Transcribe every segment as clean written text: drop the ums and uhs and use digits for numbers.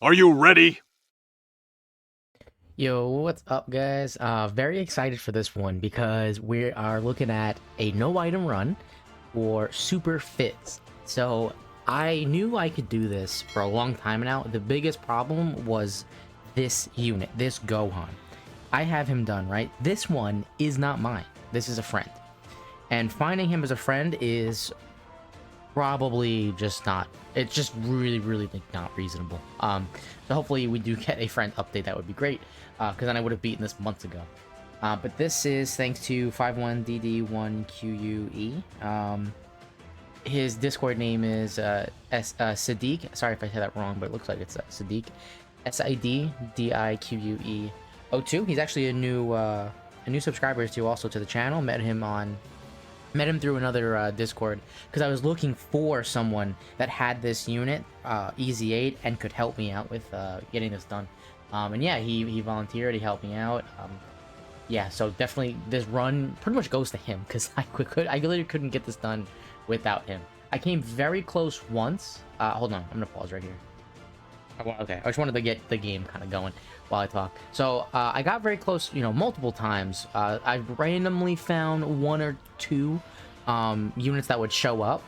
Are you ready? Yo, what's up, guys? Very excited for this one because we are looking at a no item run for Super Fizz. So I knew I could do this for a long time now. The biggest problem was this unit, this Gohan. I have him done, right? This one is not mine. This is a friend. And finding him as a friend is probably just not, it's just really like not reasonable. So hopefully we do get a friend update. That would be great, because then I would have beaten this months ago. But this is thanks to 51DD1QUE. His Discord name is Sadiq. Sorry if I said that wrong, but it looks like it's Sadiq. SIDDIQUE02. He's actually a new subscriber to also to the channel. Met him through another Discord because I was looking for someone that had this unit, Easy 8, and could help me out with getting this done. And yeah, he volunteered, he helped me out. Yeah, so definitely this run pretty much goes to him because I literally couldn't get this done without him. I came very close once. Hold on, I'm gonna pause right here. Okay, I just wanted to get the game kind of going while I talk. So I got very close, multiple times. I randomly found one or two units that would show up,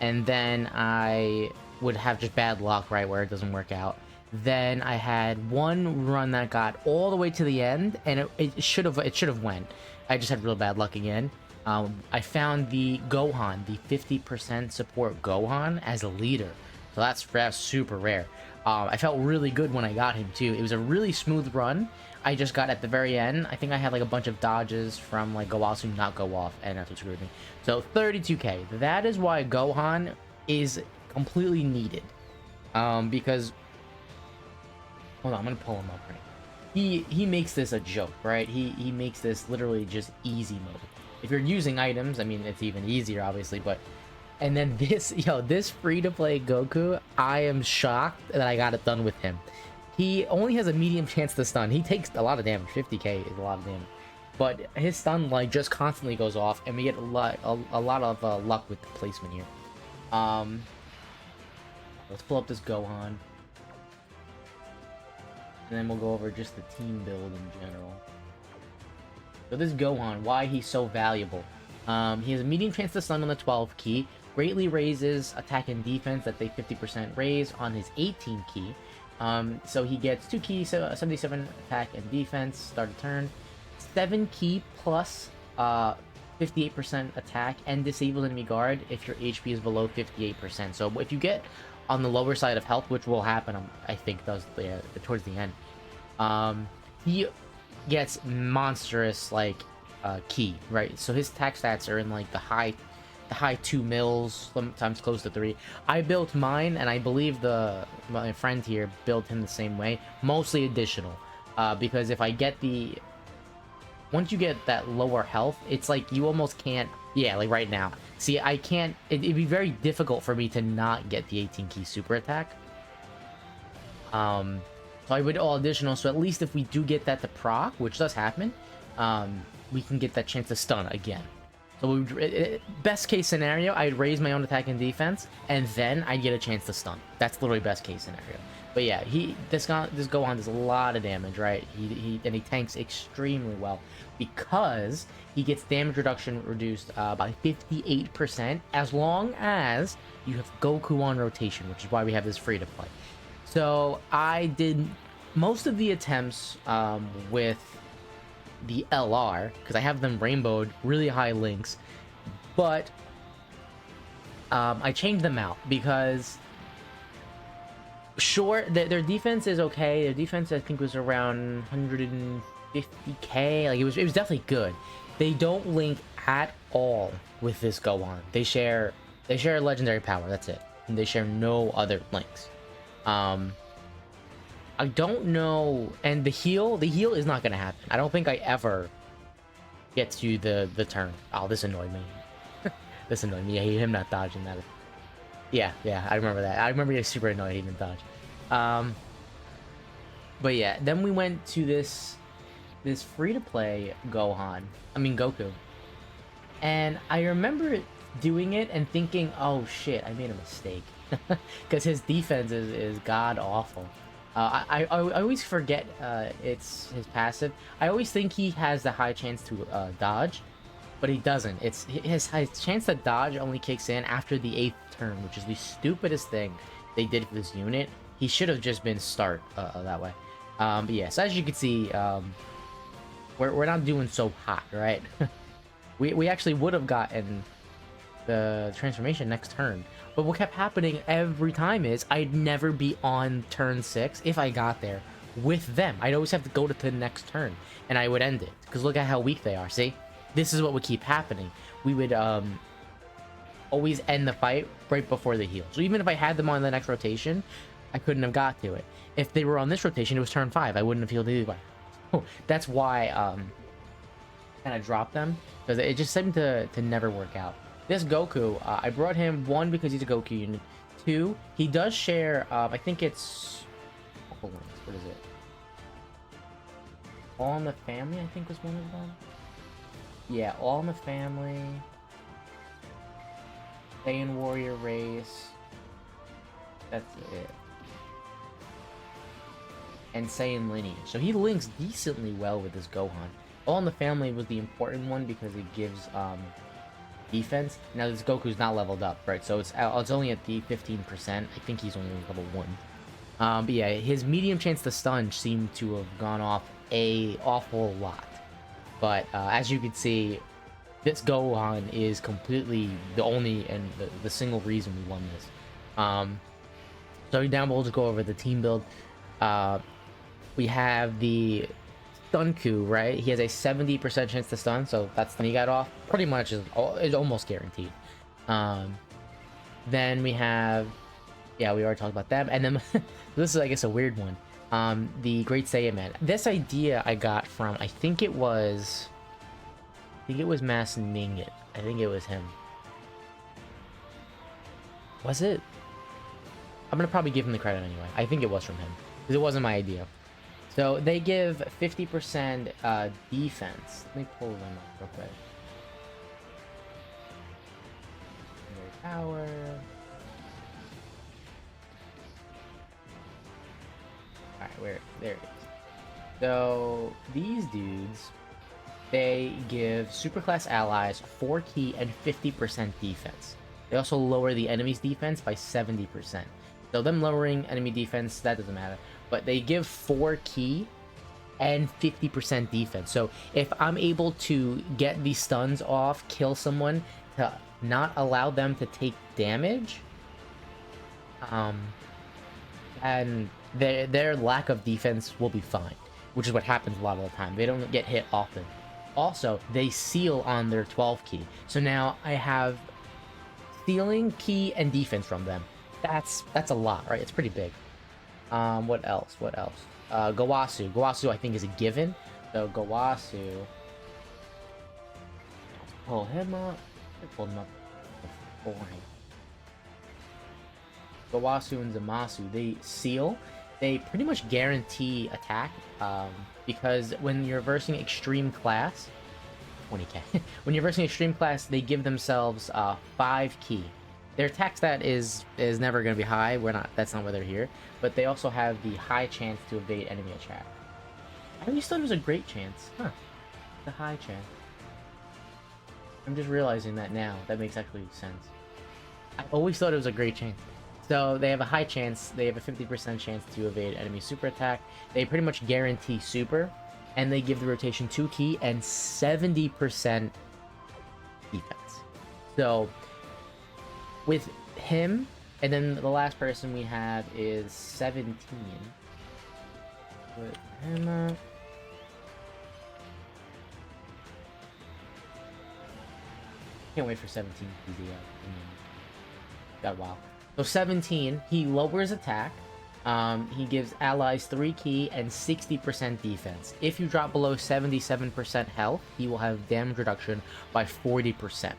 and then I would have just bad luck, right, where it doesn't work out. Then I had one run that got all the way to the end, and it should have went. I just had real bad luck again. I found the Gohan, the 50% support Gohan, as a leader. So that's super rare. I felt really good when I got him too. It was a really smooth run. I just got at the very end. I think I had like a bunch of dodges from like Gowasu not go off, and that's what screwed me. So 32k. That is why Gohan is completely needed. Because hold on, I'm gonna pull him up right. He makes this a joke, right? He makes this literally just easy mode. If you're using items, I mean it's even easier, obviously, but and then this, this free-to-play Goku, I am shocked that I got it done with him. He only has a medium chance to stun. He takes a lot of damage. 50k is a lot of damage. But his stun, like, just constantly goes off, and we get a lot of luck with the placement here. Um, let's pull up this Gohan. And then we'll go over just the team build in general. So this Gohan, why he's so valuable. He has a medium chance to stun on the 12 key, greatly raises attack and defense that they 50% raise on his 18 key. So he gets 2 keys, 77 attack and defense, start a turn. 7 key plus 58% attack and disabled enemy guard if your HP is below 58%. So if you get on the lower side of health, which will happen, I think, towards the end, he gets monstrous, like, key, right? So his attack stats are in like the high 2 mils, sometimes close to 3. I built mine, and I believe my friend here built him the same way, mostly additional, because if I get once you get that lower health, it's like you almost can't, yeah, like right now. See, I can't, it'd be very difficult for me to not get the 18 key super attack. So I would all additional, so at least if we do get that to proc, which does happen, we can get that chance to stun again. So best case scenario, I'd raise my own attack and defense, and then I'd get a chance to stun. That's literally best case scenario. But yeah, this Gohan does a lot of damage, right? He tanks extremely well because he gets damage reduction reduced by 58% as long as you have Goku on rotation, which is why we have this free to play. So I did most of the attempts with the LR, because I have them rainbowed, really high links, but I changed them out because, sure, their defense is okay. Their defense, I think, was around 150k. Like, it was definitely good. They don't link at all with this Gohan. They share legendary power. That's it. And they share no other links. I don't know, and the heal is not gonna happen. I don't think I ever get to the turn. Oh, this annoyed me. This annoyed me. I hate him not dodging that. Yeah, I remember that. I remember getting super annoyed he didn't dodge. But yeah, then we went to this free-to-play Goku. And I remember doing it and thinking, oh shit, I made a mistake. Because his defense is god-awful. I always forget it's his passive. I always think he has the high chance to dodge, but he doesn't. It's his chance to dodge only kicks in after the 8th turn, which is the stupidest thing they did for this unit. He should have just been start that way. But yeah, so as you can see, we're not doing so hot, right? we actually would have gotten the transformation next turn. But what kept happening every time is I'd never be on turn 6 if I got there with them. I'd always have to go to the next turn and I would end it. Because look at how weak they are, see? This is what would keep happening. We would always end the fight right before the heal. So even if I had them on the next rotation, I couldn't have got to it. If they were on this rotation, it was turn 5. I wouldn't have healed either. Oh, that's why kind of dropped them. Because it just seemed to never work out. This Goku, I brought him, 1, because he's a Goku unit. 2, he does share, I think it's... Hold on, what is it? All in the Family, I think was one of them. Yeah, All in the Family. Saiyan Warrior Race. That's it. And Saiyan Lineage. So he links decently well with this Gohan. All in the Family was the important one because it gives, defense. Now this Goku's not leveled up, right? So it's only at the 15%. I think he's only level 1. But yeah, his medium chance to stun seemed to have gone off a awful lot. But as you can see, this Gohan is completely the only and the single reason we won this. So down below, we'll just go over the team build. We have the Stunku, right? He has a 70% chance to stun, so that's the he got off. Pretty much is almost guaranteed. Then we have, yeah, we already talked about them, and then this is, I guess, a weird one. The Great Saiyaman. This idea I got from, I think it was Mas Ningit. I think it was him. Was it? I'm gonna probably give him the credit anyway. I think it was from him because it wasn't my idea. So they give 50% defense. Let me pull them up real quick. Power. Alright, there it is. So these dudes, they give superclass allies 4 ki and 50% defense. They also lower the enemy's defense by 70%. So them lowering enemy defense, that doesn't matter. But they give 4 ki and 50% defense. So if I'm able to get these stuns off, kill someone to not allow them to take damage, and their lack of defense will be fine, which is what happens a lot of the time. They don't get hit often. Also, they seal on their 12 ki. So now I have stealing, ki, and defense from them. That's a lot, right? It's pretty big. What else? Gowasu. Gowasu, I think, is a given. So Gowasu. Let's pull him up. I pulled him up beforehand. Gowasu and Zamasu, they seal. They pretty much guarantee attack. Because when you're versing extreme class, 20k. When you're versing extreme class, they give themselves 5 ki. Their attack stat is never going to be high. That's not why they're here. But they also have the high chance to evade enemy attack. I always thought it was a great chance. Huh. The high chance. I'm just realizing that now. That makes actually sense. I always thought it was a great chance. So they have a high chance. They have a 50% chance to evade enemy super attack. They pretty much guarantee super. And they give the rotation 2 ki and 70% defense. So with him, and then the last person we have is 17. Put him up. Can't wait for 17 to be got a while. So 17, he lowers attack. He gives allies 3 ki and 60% defense. If you drop below 77% health, he will have damage reduction by 40%.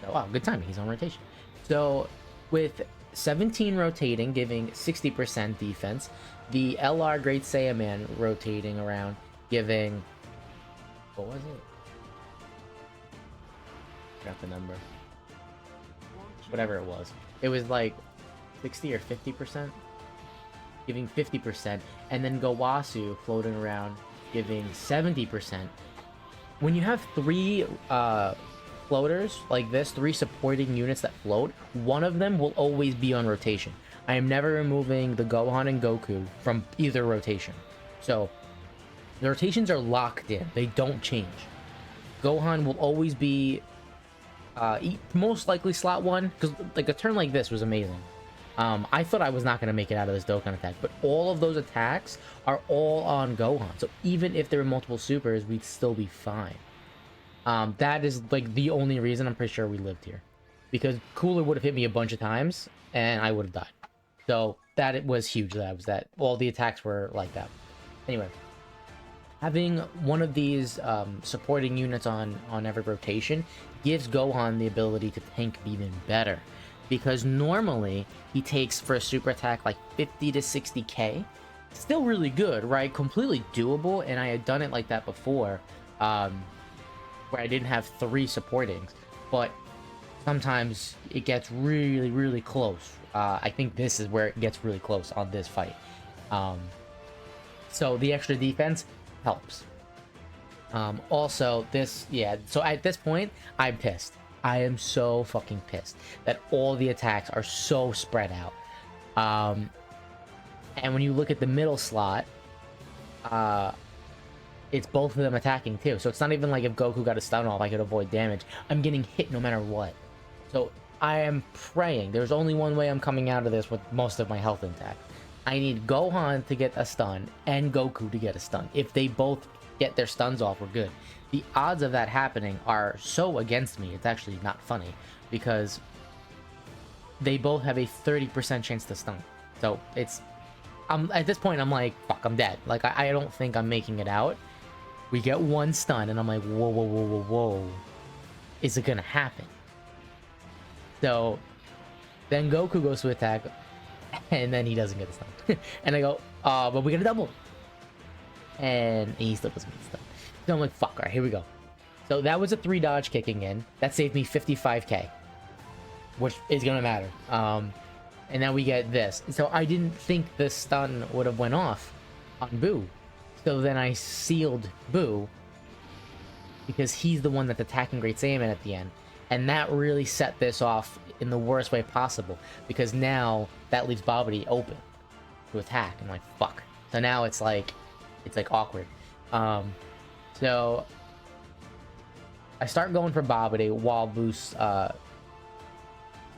So, wow, good timing. He's on rotation. So with 17 rotating, giving 60% defense, the LR Great Saiyaman rotating around, giving, what was it? Forgot the number. Whatever it was. It was like 60 or 50%. giving 50%, and then Gowasu floating around giving 70%. When you have three floaters like this, three supporting units that float, one of them will always be on rotation. I am never removing the Gohan and Goku from either rotation. So the rotations are locked in. They don't change. Gohan will always be most likely slot 1, because like a turn like this was amazing. I thought I was not going to make it out of this Dokkan attack, but all of those attacks are all on Gohan. So even if there were multiple supers, we'd still be fine. That is like the only reason I'm pretty sure we lived here, because Cooler would have hit me a bunch of times and I would have died. So that it was huge. That all the attacks were like that. Anyway, having one of these supporting units on every rotation gives Gohan the ability to tank even better, because normally he takes for a super attack like 50 to 60k. Still really good, right? Completely doable, and I had done it like that before, where I didn't have 3 supportings, but sometimes it gets really, really close. I think this is where it gets really close on this fight. So the extra defense helps. Also, this, yeah, so at this point, I'm pissed. I am so fucking pissed that all the attacks are so spread out. And when you look at the middle slot, it's both of them attacking too. So it's not even like if Goku got a stun off, I could avoid damage. I'm getting hit no matter what. So I am praying. There's only one way I'm coming out of this with most of my health intact. I need Gohan to get a stun and Goku to get a stun. If they both get their stuns off, we're good. The odds of that happening are so against me, it's actually not funny, because they both have a 30% chance to stun. So it's, at this point, I'm like, fuck, I'm dead. Like, I don't think I'm making it out. We get one stun, and I'm like, whoa, whoa, whoa, whoa, whoa. Is it gonna happen? So then Goku goes to attack, and then he doesn't get a stun. And I go, but we get a double. And he still doesn't get a stun. So I'm like, fuck, alright, here we go. So that was a 3 dodge kicking in. That saved me 55k, which is gonna matter. And now we get this. So I didn't think the stun would have went off on Buu. So then I sealed Buu, because he's the one that's attacking Great Saiyaman at the end. And that really set this off in the worst way possible, because now that leaves Babidi open to attack. I'm like, fuck. So now it's like awkward. So I start going for Babidi while Buu's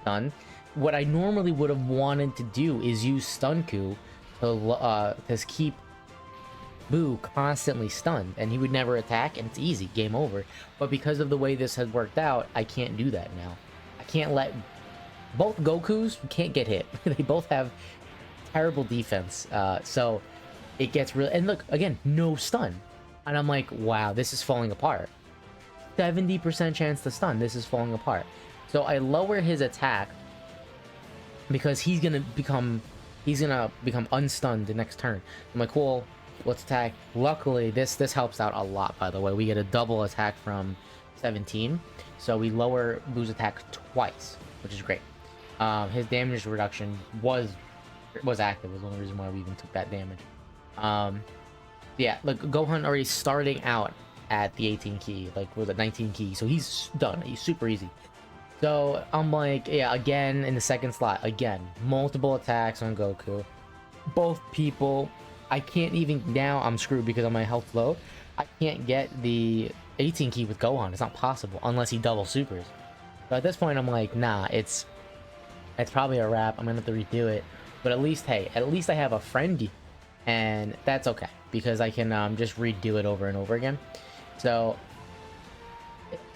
stun. What I normally would have wanted to do is use Stunku to keep Buu constantly stunned, and he would never attack, and it's easy, game over. But because of the way this has worked out, I can't do that now. I can't let both Gokus can't get hit. They both have terrible defense, so it gets really, and look again, no stun, and I'm like, wow, this is falling apart. 70% chance to stun. This is falling apart. So I lower his attack because he's gonna become unstunned the next turn. I'm like, cool, let's attack. Luckily, this helps out a lot, by the way. We get a double attack from 17, so we lower Buu's attack twice, which is great. His damage reduction was active. Was the only reason why we even took that damage. Yeah, look, Gohan already starting out at the 18 key, like with a 19 key, so he's done. He's super easy. So I'm like, yeah, again in the second slot, again, multiple attacks on Goku. Both people, I can't even, now I'm screwed because of my health low. I can't get the 18 key with Gohan. It's not possible unless he double supers. So at this point, I'm like, nah, it's probably a wrap. I'm gonna have to redo it. But at least, hey, at least I have a friend, and that's okay because I can just redo it over and over again. So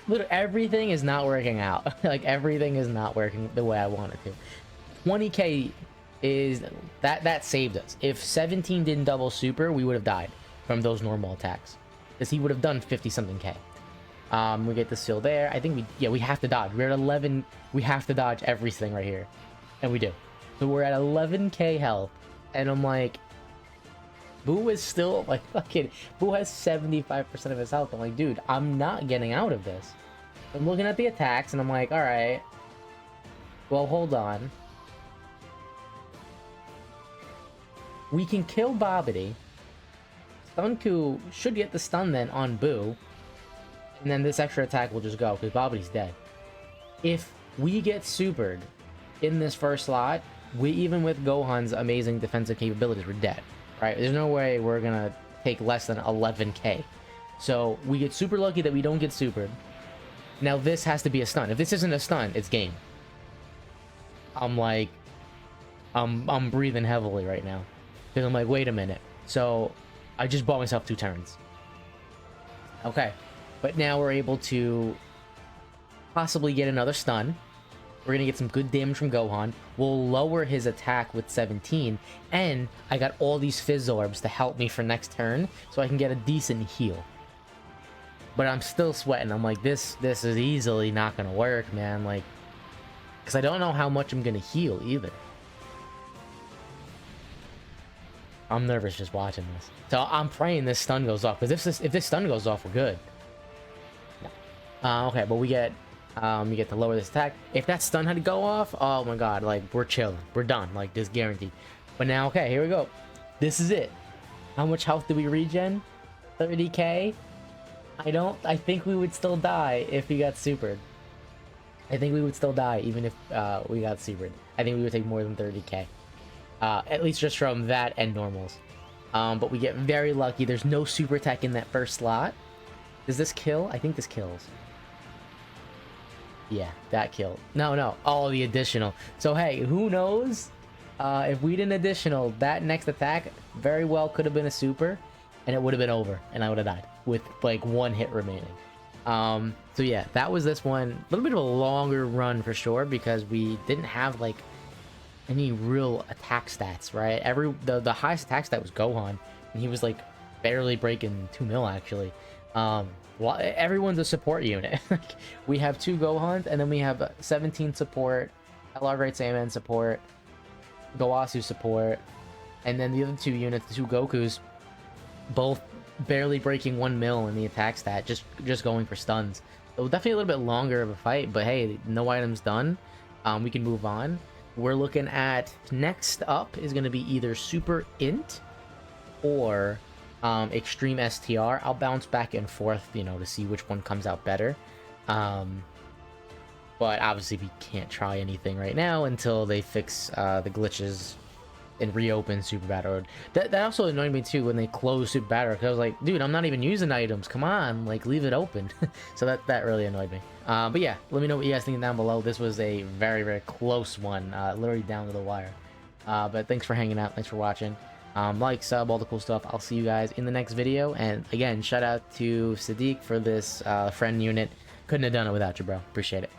literally everything is not working out. Like everything is not working the way I want it to. 20k is that saved us. If 17 didn't double super, we would have died from those normal attacks, because he would have done 50 something k. We get the seal there. I think we have to dodge. We're at 11. We have to dodge everything right here, and we do. So we're at 11k health, and I'm like, Buu is still like fucking. Buu has 75% of his health. I'm like, dude, I'm not getting out of this. I'm looking at the attacks, and I'm like, all right. Well, hold on. We can kill Babidi. Stunku should get the stun then on Boo. And then this extra attack will just go, because Babidi's dead. If we get supered in this first slot, we, even with Gohan's amazing defensive capabilities, we're dead. Right? There's no way we're gonna take less than 11k. So we get super lucky that we don't get supered. Now this has to be a stun. If this isn't a stun, it's game. I'm like, I'm breathing heavily right now. Because I'm like, wait a minute. So I just bought myself 2 turns. Okay. But now we're able to possibly get another stun. We're going to get some good damage from Gohan. We'll lower his attack with 17. And I got all these Fizz Orbs to help me for next turn. So I can get a decent heal. But I'm still sweating. I'm like, this is easily not going to work, man. Like, because I don't know how much I'm going to heal either. I'm nervous just watching this. So I'm praying this stun goes off. Because if this stun goes off, we're good. No. Okay, but we get to lower this attack. If that stun had to go off, oh my god, like, we're chilling. We're done. Like, this guaranteed. But now, okay, here we go. This is it. How much health do we regen? 30k? I think we would still die if we got supered. I think we would still die even if we got supered. I think we would take more than 30k. At least just from that and normals. But we get very lucky. There's no super attack in that first slot. Does this kill? I think this kills. Yeah, that killed. No. Oh, the additional. So, hey, who knows? If we didn't additional, that next attack very well could have been a super. And it would have been over. And I would have died. With, like, 1 hit remaining. So, yeah, that was this one. A little bit of a longer run for sure. Because we didn't have, like, any real attack stats, right? The highest attack stat was Gohan. And he was, like, barely breaking 2 mil, actually. Well, everyone's a support unit. We have 2 Gohans, and then we have 17 support, LR Great Saiyaman support, Gowasu support, and then the other 2 units, the 2 Gokus, both barely breaking 1 mil in the attack stat, just going for stuns. So definitely a little bit longer of a fight, but hey, no items done. We can move on. We're looking at next up is going to be either Super Int or Extreme STR. I'll bounce back and forth, you know, to see which one comes out better. But obviously we can't try anything right now until they fix the glitches and reopen Super Battle Road. That also annoyed me too when they closed Super Battle Road, because I was like, dude, I'm not even using items. Come on, like, leave it open. So that really annoyed me. But yeah, let me know what you guys think down below. This was a very, very close one, literally down to the wire. But thanks for hanging out. Thanks for watching. Like, sub, all the cool stuff. I'll see you guys in the next video. And again, shout out to Sadiq for this friend unit. Couldn't have done it without you, bro. Appreciate it.